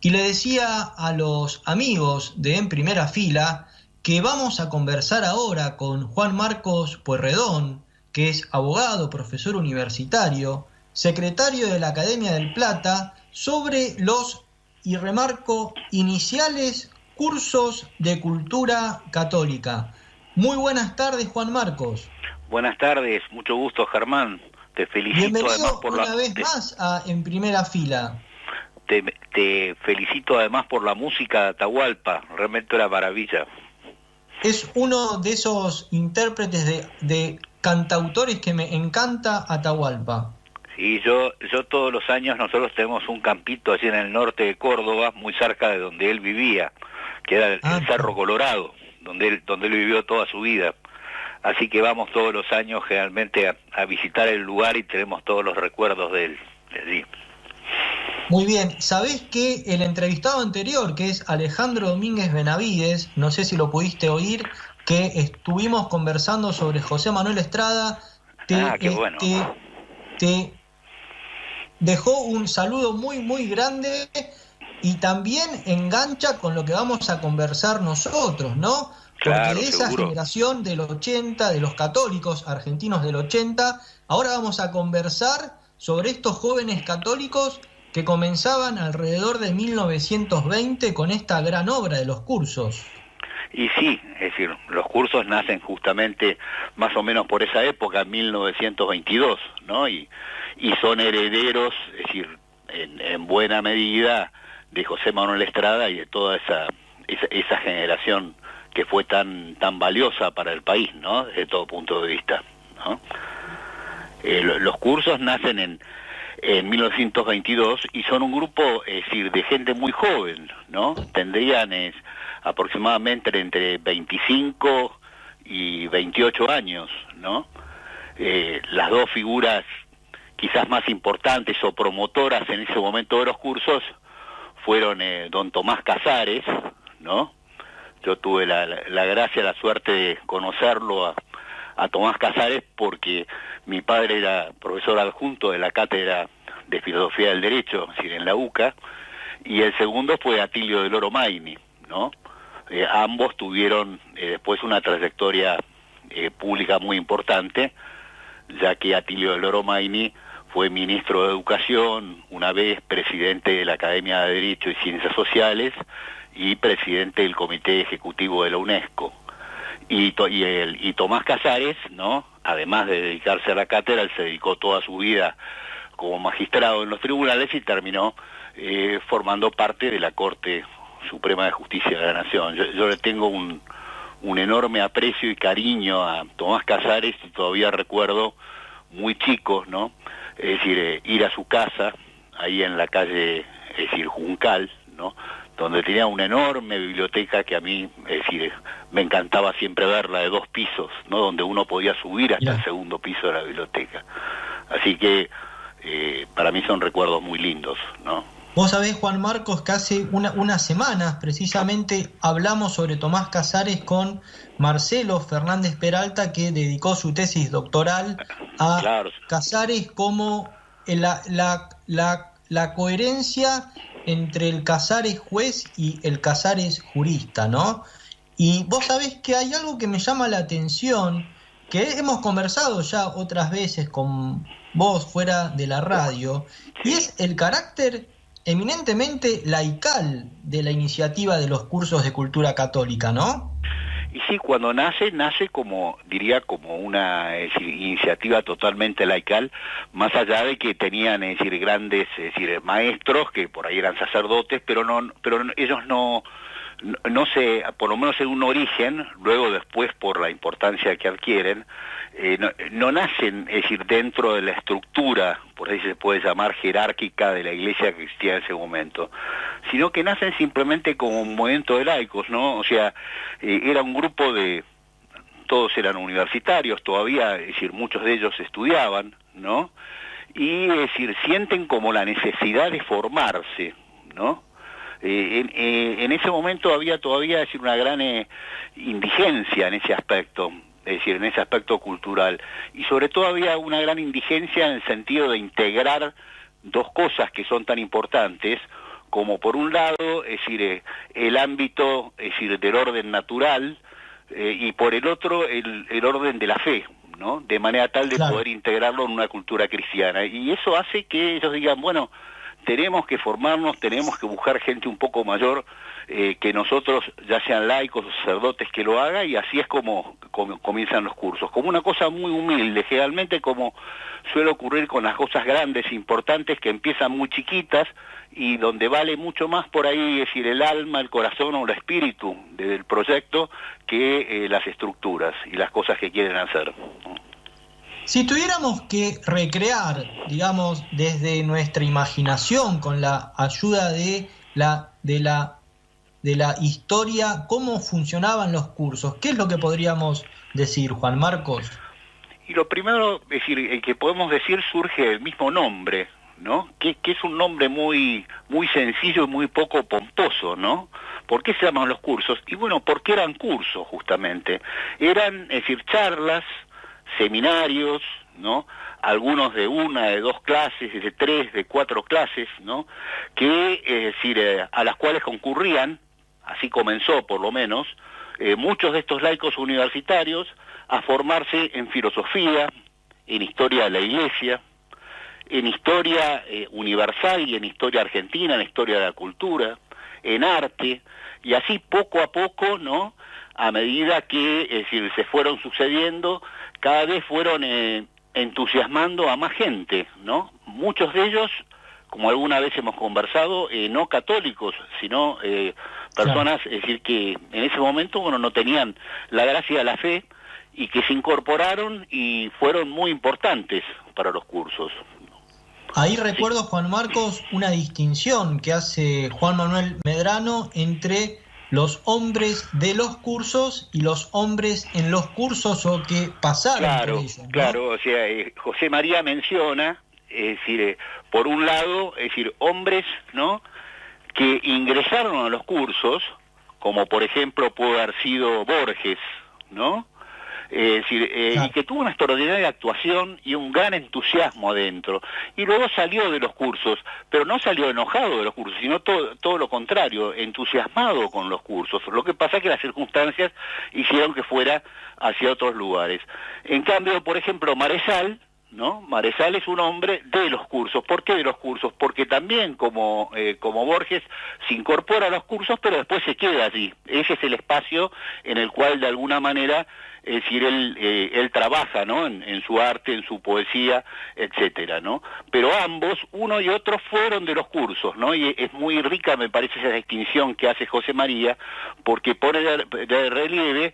y le decía a los amigos de En Primera Fila que vamos a conversar ahora con Juan Marcos Pueyrredón, que es abogado, profesor universitario, secretario de la Academia del Plata, sobre los, y remarco, iniciales cursos de cultura católica. Muy buenas tardes, Juan Marcos. Buenas tardes, mucho gusto, Germán. Te felicito además Bienvenido por una vez más a En Primera Fila. te felicito además por la música de Atahualpa, realmente una maravilla. Es uno de esos intérpretes de cantautores que me encanta Atahualpa. Y yo todos los años nosotros tenemos un campito allí en el norte de Córdoba, muy cerca de donde él vivía, que era el Cerro Colorado, donde él vivió toda su vida. Así que vamos todos los años generalmente a visitar el lugar y tenemos todos los recuerdos de él, de allí. Muy bien, ¿sabés que el entrevistado anterior, que es Alejandro Domínguez Benavides, no sé si lo pudiste oír, que estuvimos conversando sobre José Manuel Estrada, qué bueno. te dejó un saludo muy, muy grande y también engancha con lo que vamos a conversar nosotros, ¿no? Porque Claro, de esa seguro. generación del 80, de los católicos argentinos del 80, ahora vamos a conversar sobre estos jóvenes católicos que comenzaban alrededor de 1920 con esta gran obra de los cursos. Y sí, es decir, los cursos nacen justamente más o menos por esa época, 1922, ¿no? Y son herederos, es decir, en buena medida de José Manuel Estrada y de toda esa generación que fue tan valiosa para el país, ¿no? Desde todo punto de vista, ¿no? Los cursos nacen en 1922 y son un grupo, es decir, de gente muy joven, ¿no? Tendrían aproximadamente entre 25 y 28 años, ¿no? Las dos figuras quizás más importantes o promotoras en ese momento de los cursos fueron don Tomás Casares, ¿no? Yo tuve la gracia, la suerte de conocerlo a Tomás Casares porque mi padre era profesor adjunto de la cátedra de Filosofía del Derecho, es decir, en la UCA, y el segundo fue Atilio del Oro Maini, ¿no? Ambos tuvieron después una trayectoria pública muy importante, ya que Atilio del Oro Maini fue ministro de Educación, una vez presidente de la Academia de Derecho y Ciencias Sociales y presidente del Comité Ejecutivo de la UNESCO. Y Tomás Casares, ¿no? Además de dedicarse a la cátedra, él se dedicó toda su vida como magistrado en los tribunales y terminó formando parte de la Corte Suprema de Justicia de la Nación. Yo le tengo un enorme aprecio y cariño a Tomás Casares y todavía recuerdo muy chico, ¿no? Es decir, ir a su casa, ahí en la calle, es decir, Juncal, ¿no? Donde tenía una enorme biblioteca que a mí, es decir, me encantaba siempre verla de 2 pisos, ¿no? Donde uno podía subir hasta el segundo piso de la biblioteca. Así que para mí son recuerdos muy lindos, ¿no? Vos sabés, Juan Marcos, que hace unas semanas precisamente hablamos sobre Tomás Casares con Marcelo Fernández Peralta, que dedicó su tesis doctoral a Casares como la coherencia entre el Casares juez y el Casares jurista, ¿no? Y vos sabés que hay algo que me llama la atención, que hemos conversado ya otras veces con vos fuera de la radio, y es el carácter eminentemente laical de la iniciativa de los cursos de cultura católica, ¿no? Y sí, cuando nace como, diría, como una iniciativa totalmente laical, más allá de que tenían, es decir, grandes, es decir, maestros que por ahí eran sacerdotes, pero ellos no se, por lo menos en un origen, luego después por la importancia que adquieren, no nacen, es decir, dentro de la estructura, por ahí se puede llamar jerárquica de la iglesia que existía en ese momento, sino que nacen simplemente como un movimiento de laicos, ¿no? O sea, era un grupo todos eran universitarios todavía, es decir, muchos de ellos estudiaban, ¿no? Y, es decir, sienten como la necesidad de formarse, ¿no? En ese momento había todavía, es decir, una gran indigencia en ese aspecto, es decir, en ese aspecto cultural, y sobre todo había una gran indigencia en el sentido de integrar dos cosas que son tan importantes como por un lado, es decir, el ámbito, es decir, del orden natural, y por el otro el orden de la fe, ¿no? De manera tal de Claro. poder integrarlo en una cultura cristiana. Y eso hace que ellos digan, bueno, tenemos que formarnos, tenemos que buscar gente un poco mayor que nosotros, ya sean laicos o sacerdotes, que lo haga, y así es como comienzan los cursos, como una cosa muy humilde, generalmente como suele ocurrir con las cosas grandes, importantes, que empiezan muy chiquitas, y donde vale mucho más por ahí, es decir, el alma, el corazón o el espíritu del proyecto, que las estructuras y las cosas que quieren hacer. Si tuviéramos que recrear, digamos, desde nuestra imaginación, con la ayuda de la historia, cómo funcionaban los cursos, ¿qué es lo que podríamos decir, Juan Marcos? Y lo primero, es decir, que podemos decir, surge del mismo nombre, ¿no? Que es un nombre muy sencillo y muy poco pomposo, ¿no? ¿Por qué se llaman los cursos? Y bueno, porque eran cursos, justamente. Eran, es decir, charlas, seminarios, ¿no? Algunos de una, de dos clases, de tres, de cuatro clases, ¿no? Que, es decir, a las cuales concurrían, así comenzó por lo menos, muchos de estos laicos universitarios a formarse en filosofía, en historia de la Iglesia, en historia universal y en historia argentina, en historia de la cultura, en arte, y así poco a poco, ¿no? A medida que, es decir, se fueron sucediendo, cada vez fueron entusiasmando a más gente, ¿no? Muchos de ellos, como alguna vez hemos conversado, no católicos, sino personas, es decir, que en ese momento, bueno, no tenían la gracia de la fe, y que se incorporaron y fueron muy importantes para los cursos. Ahí recuerdo, Juan Marcos, una distinción que hace Juan Manuel Medrano entre los hombres de los cursos y los hombres en los cursos o que pasaron por ellos, ¿no? Claro, o sea, José María menciona, es decir, por un lado, es decir, hombres, ¿no?, que ingresaron a los cursos, como por ejemplo pudo haber sido Borges, ¿no?, es decir, Claro. y que tuvo una extraordinaria actuación y un gran entusiasmo adentro, y luego salió de los cursos, pero no salió enojado de los cursos, sino todo lo contrario, entusiasmado con los cursos. Lo que pasa es que las circunstancias hicieron que fuera hacia otros lugares. En cambio, por ejemplo, Maresal, ¿no? Maresal es un hombre de los cursos. ¿Por qué de los cursos? Porque también, como Borges, se incorpora a los cursos, pero después se queda allí. Ese es el espacio en el cual, de alguna manera, es decir, él trabaja, ¿no?, en su arte, en su poesía, etcétera, ¿no? Pero ambos, uno y otro, fueron de los cursos, ¿no? Y es muy rica, me parece, esa distinción que hace José María, porque pone de relieve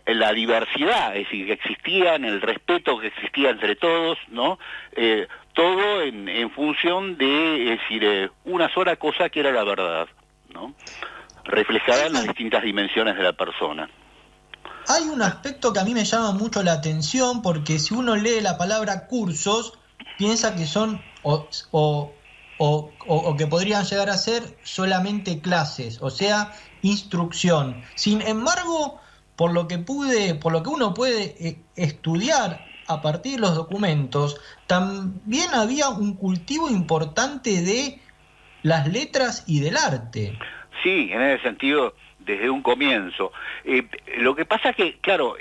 la diversidad, es decir, que existía, en el respeto que existía entre todos, ¿no? Todo en función de, es decir, una sola cosa, que era la verdad, ¿no?, reflejada en las distintas dimensiones de la persona. Hay un aspecto que a mí me llama mucho la atención, porque si uno lee la palabra cursos, piensa que son o que podrían llegar a ser solamente clases, o sea, instrucción. Sin embargo, por lo que uno puede estudiar a partir de los documentos, también había un cultivo importante de las letras y del arte. Sí, en ese sentido, desde un comienzo. Lo que pasa que, claro,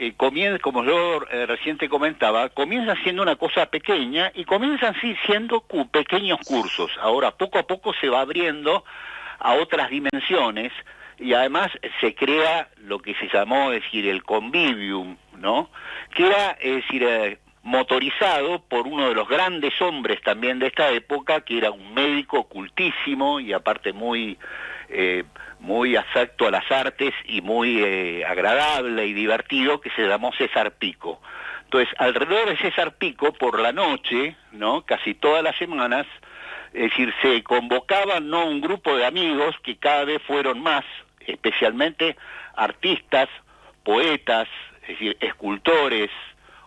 como yo recién te comentaba, comienza siendo una cosa pequeña y comienzan sí siendo pequeños cursos. Ahora, poco a poco se va abriendo a otras dimensiones, y además se crea lo que se llamó, es decir, el convivium, ¿no?, que era, es decir, motorizado por uno de los grandes hombres también de esta época, que era un médico cultísimo y aparte muy afecto a las artes y muy agradable y divertido, que se llamó César Pico. Entonces, alrededor de César Pico, por la noche, ¿no?, casi todas las semanas, es decir, se convocaban, ¿no?, un grupo de amigos que cada vez fueron más, especialmente artistas, poetas, es decir, escultores,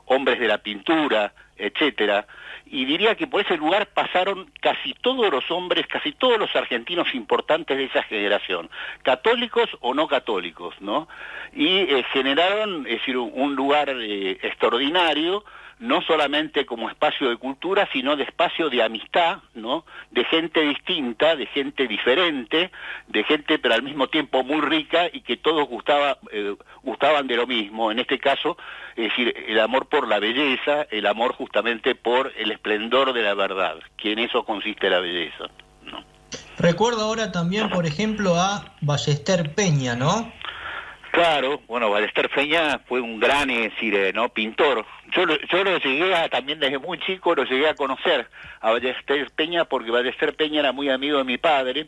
hombres de la pintura, etcétera, y diría que por ese lugar pasaron casi todos los hombres, casi todos los argentinos importantes de esa generación, católicos o no católicos, ¿no? Y generaron, es decir, un lugar extraordinario, no solamente como espacio de cultura, sino de espacio de amistad, ¿no? De gente distinta, de gente diferente, de gente pero al mismo tiempo muy rica y que todos gustaban de lo mismo. En este caso, es decir, el amor por la belleza, el amor justamente por el esplendor de la verdad, que en eso consiste la belleza, ¿no? Recuerdo ahora también, por ejemplo, a Ballester Peña, ¿no? Claro, bueno, Ballester Peña fue un gran, ¿no? pintor. Yo lo llegué también desde muy chico, lo llegué a conocer a Ballester Peña, porque Ballester Peña era muy amigo de mi padre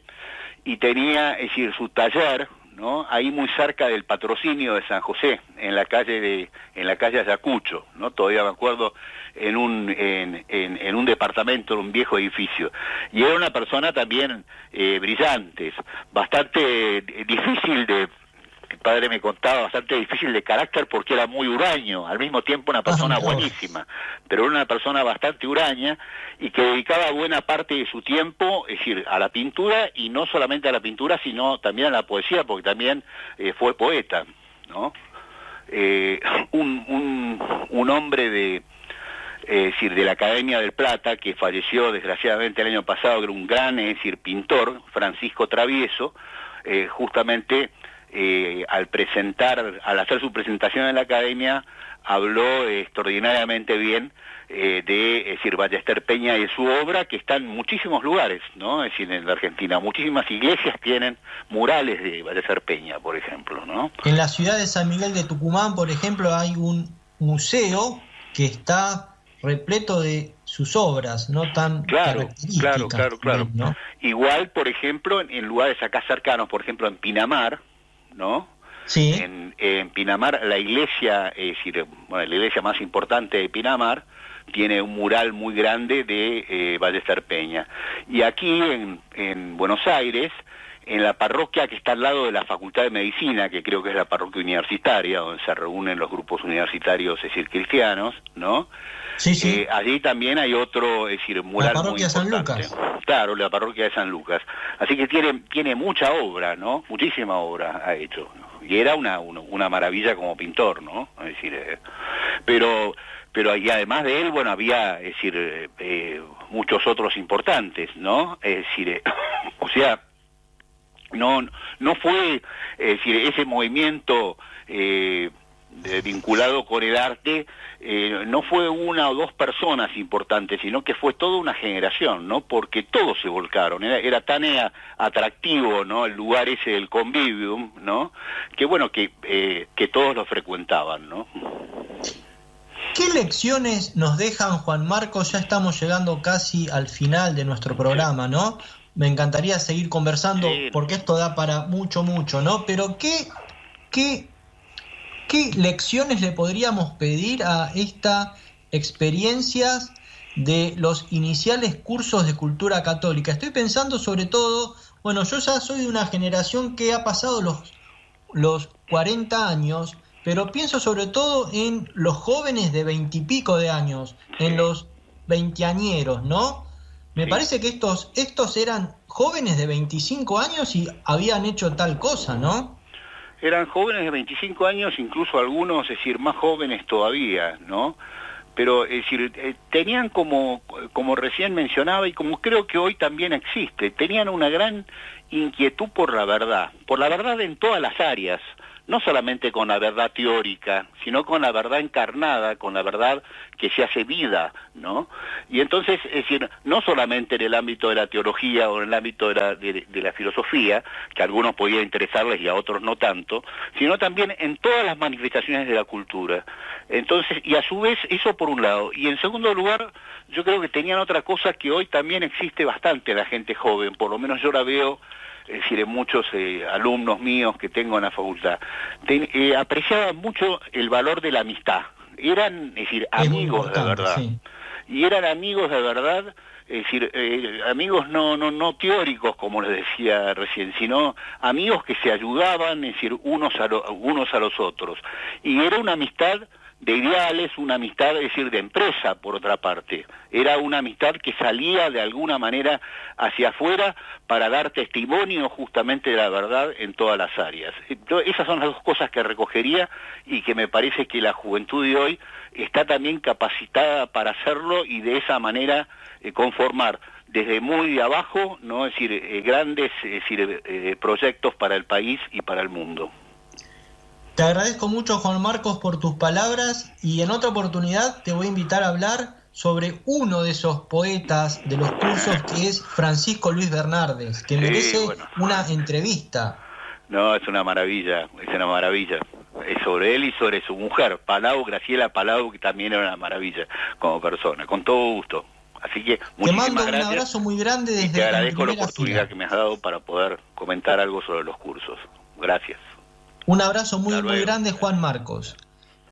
y tenía, es decir, su taller, ¿no? Ahí muy cerca del Patrocinio de San José, en la calle Ayacucho, ¿no? Todavía me acuerdo, en un departamento, en un viejo edificio. Y era una persona también brillante, bastante difícil de... Mi padre me contaba, bastante difícil de carácter porque era muy huraño, al mismo tiempo una persona buenísima, pero era una persona bastante huraña y que dedicaba buena parte de su tiempo, es decir, a la pintura, y no solamente a la pintura, sino también a la poesía, porque también fue poeta, ¿no? Un hombre de... es decir, de la Academia del Plata, que falleció desgraciadamente el año pasado, que era un gran, es decir, pintor, Francisco Travieso, justamente... al hacer su presentación en la Academia, habló extraordinariamente bien de, es decir, Ballester Peña y de su obra, que está en muchísimos lugares, ¿no? Es decir, en la Argentina, muchísimas iglesias tienen murales de Ballester Peña, por ejemplo, ¿no? En la ciudad de San Miguel de Tucumán, por ejemplo, hay un museo que está repleto de sus obras, no tan características. Claro. ¿No? Igual, por ejemplo, en lugares acá cercanos, por ejemplo, en Pinamar, ¿no? Sí. En Pinamar, la iglesia, es decir, bueno, la iglesia más importante de Pinamar, tiene un mural muy grande de Ballester Peña. Y aquí en Buenos Aires, en la parroquia que está al lado de la Facultad de Medicina, que creo que es la parroquia universitaria, donde se reúnen los grupos universitarios, es decir, cristianos, ¿no? Sí. Allí también hay otro, es decir, mural muy importante. La parroquia San Lucas. Claro, la parroquia de San Lucas. Así que tiene mucha obra, ¿no? Muchísima obra ha hecho. Y era una maravilla como pintor, ¿no? Es decir, pero y además de él, bueno, había, es decir, muchos otros importantes, ¿no? Es decir, o sea, no fue, es decir, ese movimiento vinculado con el arte, no fue una o dos personas importantes, sino que fue toda una generación, ¿no? Porque todos se volcaron, era tan atractivo, ¿no? El lugar ese del convivium, ¿no? Que bueno, que todos lo frecuentaban, ¿no? ¿Qué lecciones nos dejan, Juan Marcos? Ya estamos llegando casi al final de nuestro programa, ¿no? Me encantaría seguir conversando, porque esto da para mucho, ¿no? Pero ¿qué lecciones le podríamos pedir a estas experiencias de los iniciales cursos de cultura católica? Estoy pensando sobre todo, bueno, yo ya soy de una generación que ha pasado los 40 años, pero pienso sobre todo en los jóvenes de 20 y pico de años, en los veinteañeros, ¿no? Me parece que estos eran jóvenes de 25 años y habían hecho tal cosa, ¿no? Eran jóvenes de 25 años, incluso algunos, es decir, más jóvenes todavía, ¿no? Pero, es decir, tenían como recién mencionaba, y como creo que hoy también existe, tenían una gran inquietud por la verdad en todas las áreas, no solamente con la verdad teórica, sino con la verdad encarnada, con la verdad que se hace vida, ¿no? Y entonces, es decir, no solamente en el ámbito de la teología o en el ámbito de la filosofía, que a algunos podía interesarles y a otros no tanto, sino también en todas las manifestaciones de la cultura. Entonces, y a su vez, eso por un lado. Y en segundo lugar, yo creo que tenían otra cosa que hoy también existe bastante en la gente joven, por lo menos yo la veo, es decir, en muchos alumnos míos que tengo en la facultad, apreciaban mucho el valor de la amistad. Eran, es decir, amigos de verdad. Sí. Y eran amigos de verdad, es decir, amigos no teóricos, como les decía recién, sino amigos que se ayudaban, es decir, unos a los otros. Y era una amistad de ideales, una amistad, es decir, de empresa, por otra parte. Era una amistad que salía de alguna manera hacia afuera para dar testimonio justamente de la verdad en todas las áreas. Entonces, esas son las dos cosas que recogería y que me parece que la juventud de hoy está también capacitada para hacerlo y de esa manera conformar desde muy de abajo, ¿no? Es decir, grandes proyectos para el país y para el mundo. Te agradezco mucho, Juan Marcos, por tus palabras, y en otra oportunidad te voy a invitar a hablar sobre uno de esos poetas de los cursos, que es Francisco Luis Bernardes, que merece una entrevista. No, es una maravilla, es una maravilla. Es sobre él y sobre su mujer, Palau, Graciela Palau, que también era una maravilla como persona, con todo gusto. Así que muchísimas gracias. Te mando un abrazo muy grande desde y te agradezco la oportunidad que me has dado para poder comentar algo sobre los cursos. Gracias. Un abrazo muy grande, Juan Marcos.